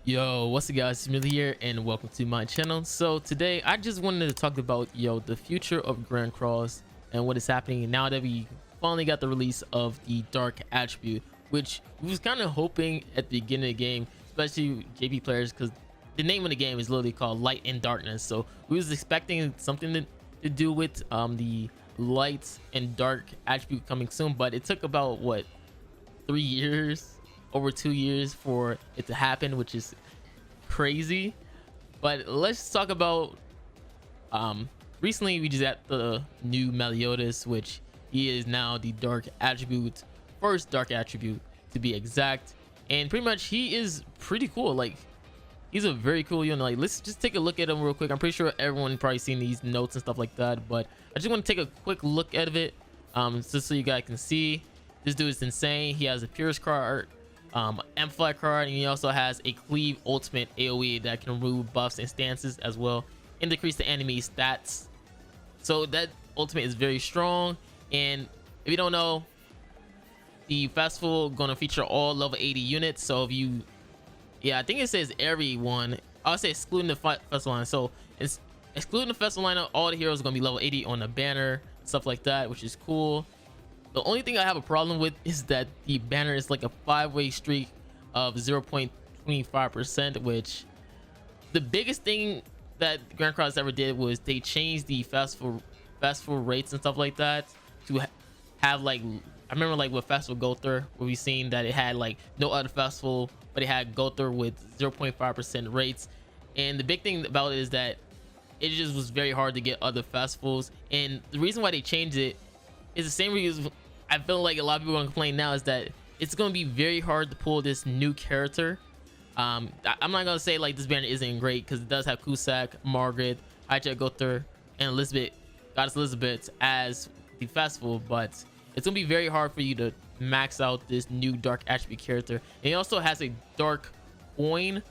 Yo, what's up guys, it's Marilli here and welcome to my channel. So today I just wanted to talk about the future of Grand Cross and what is happening now that we finally got the release of the dark attribute, which we was kind of hoping at the beginning of the game, especially JP players, because the name of the game is literally called Light and Darkness. So we was expecting something to do with the light and dark attribute coming soon, but it took about what, 3 years, over 2 years for it to happen, which is crazy. But let's talk about recently we just got the new Meliodas, which he is now the dark attribute, first dark attribute to be exact, and pretty much he is pretty cool. Like, he's a very cool unit. Like, let's just take a look at him real quick. I'm pretty sure everyone probably seen these notes and stuff like that, but I just want to take a quick look at it just so you guys can see. This dude is insane. He has a Purist card, Amplify card, and he also has a Cleave ultimate AoE that can remove buffs and stances as well and decrease the enemy stats. So that ultimate is very strong. And if you don't know, the festival gonna feature all level 80 units. So if you, I think it says everyone, I'll say excluding the festival line. So it's excluding the festival lineup, all the heroes are gonna be level 80 on the banner, stuff like that, which is cool. The only thing I have a problem with is that the banner is like a 5-way streak of 0.25%, which the biggest thing that Grand Cross ever did was they changed the festival rates and stuff like that to have, like, I remember like with Festival Gother, where we seen that it had like no other festival, but it had Gother with 0.5% rates. And the big thing about it is that it just was very hard to get other festivals, and the reason why they changed it is the same reason I feel like a lot of people are gonna complain now, is that it's gonna be very hard to pull this new character. I'm not gonna say like this banner isn't great, because it does have Cusack, Margaret, Hijack Gother, and Elizabeth, Goddess Elizabeth as the festival, but it's gonna be very hard for you to max out this new dark attribute character. And it also has a dark coin,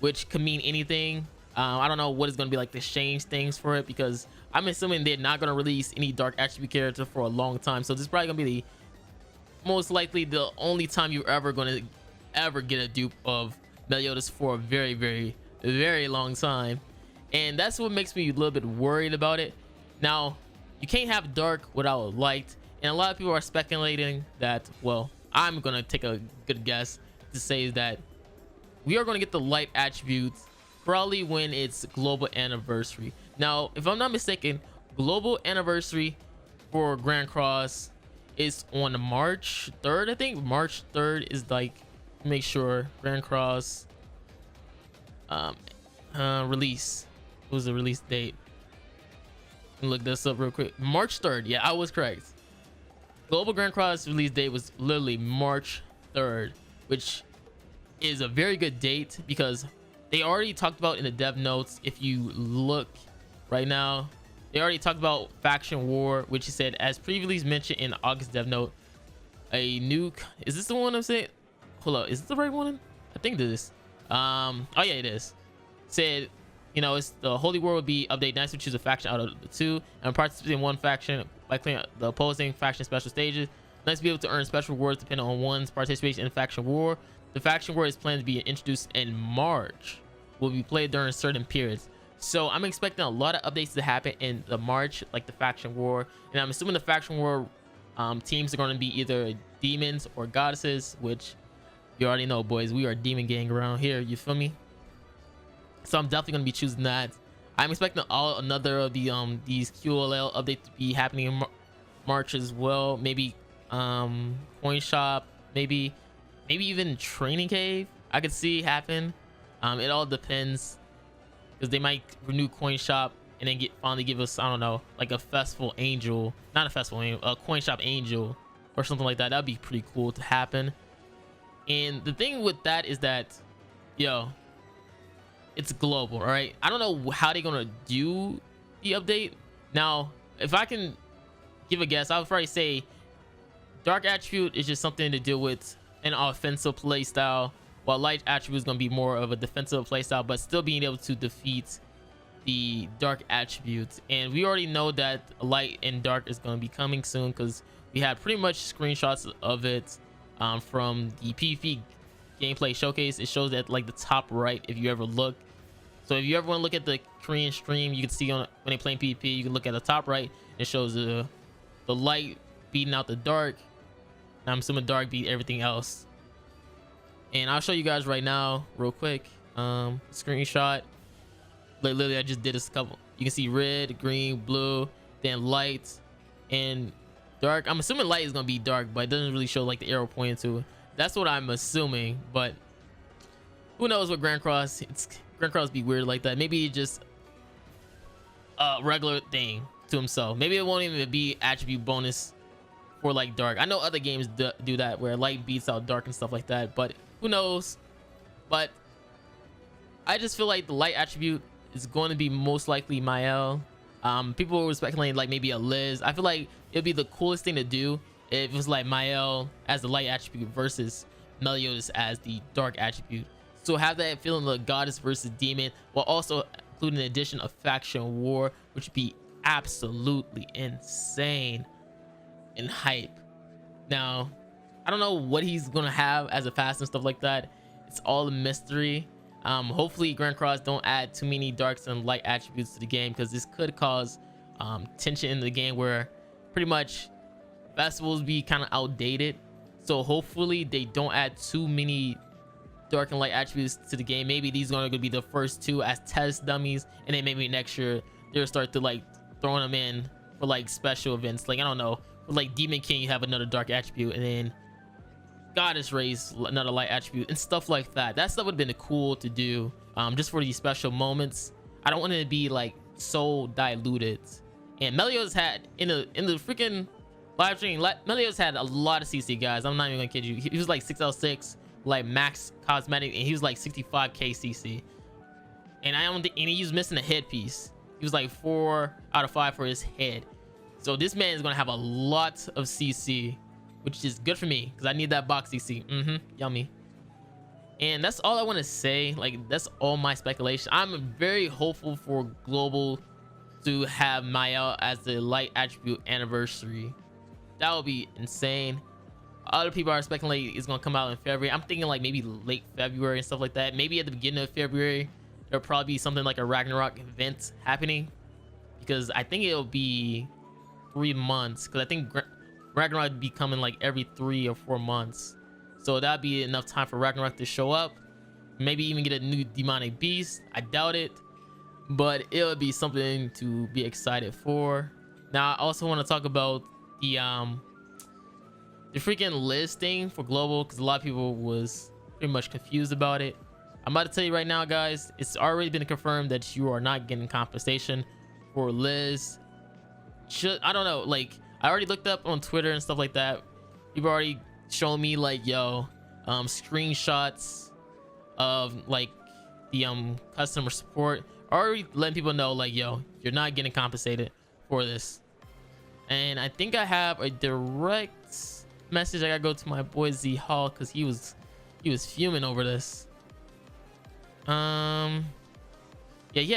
which could mean anything. I don't know what is going to be like the exchange things for it, because I'm assuming they're not going to release any dark attribute character for a long time. So this is probably going to be the most likely the only time you're ever going to get a dupe of Meliodas for a very, very, very long time. And that's what makes me a little bit worried about it. Now, you can't have dark without light, and a lot of people are speculating that, well, I'm going to take a good guess to say that we are going to get the light attributes probably when it's global anniversary. Now, if I'm not mistaken, global anniversary for Grand Cross is on March 3rd. I think March 3rd is, like, make sure Grand Cross release. What was the release date? Let me look this up real quick. March 3rd. Yeah, I was correct. Global Grand Cross release date was literally March 3rd, which is a very good date, because they already talked about in the dev notes, if you look right now, they already talked about faction war, which he said, as previously mentioned in August dev note, a new, is this the one I'm saying? Hold up, is this the right one? I think this. Oh yeah, it is. Said, it's the Holy War will be update. Nice to choose a faction out of the two and participate in one faction by clearing the opposing faction special stages. Nice to be able to earn special rewards depending on one's participation in faction war. The faction war is planned to be introduced in March. Will be played during certain periods. So I'm expecting a lot of updates to happen in the March, like the faction war. And I'm assuming the faction war teams are going to be either demons or goddesses, which you already know, boys. We are demon gang around here. You feel me? So I'm definitely going to be choosing that. I'm expecting another of the these QLL updates to be happening in March as well. Maybe coin shop, maybe even training cave I could see happen. It all depends, because they might renew coin shop and then finally give us, I don't know, like a festival angel, not a festival angel, a coin shop angel or something like that. That'd be pretty cool to happen. And the thing with that is that, it's global, right? I don't know how they're gonna do the update. Now, if I can give a guess, I would probably say dark attribute is just something to deal with an offensive play style, while light attribute is going to be more of a defensive playstyle, but still being able to defeat the dark attributes. And we already know that light and dark is going to be coming soon, because we had pretty much screenshots of it from the PvP gameplay showcase, it shows at like the top right if you ever look. So if you ever want to look at the Korean stream, you can see on when they playing PvP, you can look at the top right. It shows the light beating out the dark. I'm assuming dark beat everything else. And I'll show you guys right now real quick. Screenshot. Like literally I just did this couple. You can see red, green, blue, then light and dark. I'm assuming light is gonna be dark, but it doesn't really show like the arrow pointing to it. That's what I'm assuming, but who knows what grandcross. Grandcross be weird like that. Maybe just a regular thing to himself. Maybe it won't even be attribute bonus for like dark. I know other games do that where light beats out dark and stuff like that, but who knows. But I just feel like the light attribute is going to be most likely MAEL. People were speculating like maybe a Liz. I feel like it'd be the coolest thing to do if it was like MAEL as the light attribute versus Meliodas as the dark attribute. So have that feeling of goddess versus demon, while also including the addition of faction war, which would be absolutely insane and hype. Now, I don't know what he's gonna have as a fast and stuff like that. It's all a mystery. Hopefully grandcross don't add too many darks and light attributes to the game, because this could cause tension in the game where pretty much festivals be kind of outdated. So hopefully they don't add too many dark and light attributes to the game. Maybe these are going to be the first two as test dummies, and then maybe next year they'll start to like throwing them in for like special events. Like I don't know, for like Demon King you have another dark attribute, and then Goddess Race another light attribute and stuff like that. That stuff would have been cool to do, just for these special moments. I don't want it to be like so diluted. And Meliodas had in the freaking live stream, Meliodas had a lot of CC, guys. I'm not even gonna kid you. He was like 6L6 like max cosmetic, and he was like 65k CC, and I don't think, and he was missing a headpiece. He was like 4 out of 5 for his head. So this man is gonna have a lot of CC, which is good for me because I need that box CC. Yummy. And that's all I want to say. Like that's all my speculation. I'm very hopeful for global to have MAEL as the light attribute anniversary. That would be insane. Other people are speculating it's gonna come out in February. I'm thinking like maybe late February and stuff like that. Maybe at the beginning of February there'll probably be something like a Ragnarok event happening, because I think it'll be 3 months, because I think Ragnarok would be coming like every 3 or 4 months. So that'd be enough time for Ragnarok to show up, maybe even get a new demonic beast. I doubt it, but it would be something to be excited for. Now I also want to talk about the freaking Liz thing for global, because a lot of people was pretty much confused about it. I'm about to tell you right now, guys, it's already been confirmed that you are not getting compensation for Liz. I don't know, like I already looked up on Twitter and stuff like that. People already showing me like screenshots of like the customer support, already letting people know like you're not getting compensated for this. And I think I have a direct message. I gotta go to my boy Z Hall because he was fuming over this. Yeah,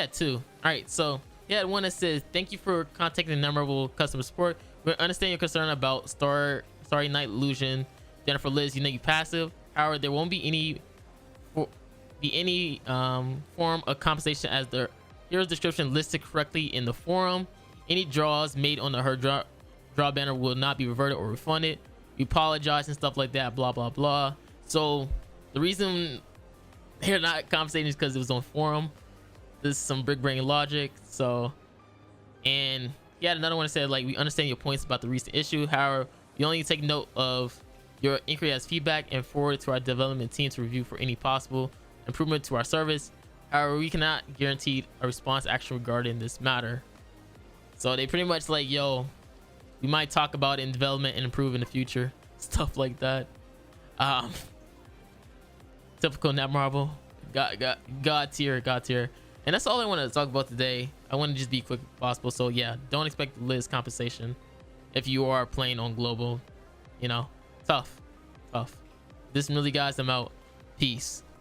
too. All right, so he had one that says, thank you for contacting the memorable customer support. We understand your concern about Starry Night Illusion. Jennifer Liz, you passive. However, there won't be any form of compensation, as the hero's description listed correctly in the forum. Any draws made on her draw banner will not be reverted or refunded. We apologize and stuff like that, blah blah blah. So the reason they're not compensating is because it was on forum. This is some big brain logic. So, and he had another one that said like, we understand your points about the recent issue. However, we only take note of your inquiry as feedback and forward it to our development team to review for any possible improvement to our service. However, we cannot guarantee a response action regarding this matter. So they pretty much like, we might talk about it in development and improve in the future, stuff like that. Typical Netmarble, god tier. And that's all I want to talk about today. I want to just be quick if possible. So yeah, don't expect Liz compensation if you are playing on global. Tough. This is Marilli, guys. I'm out. Peace.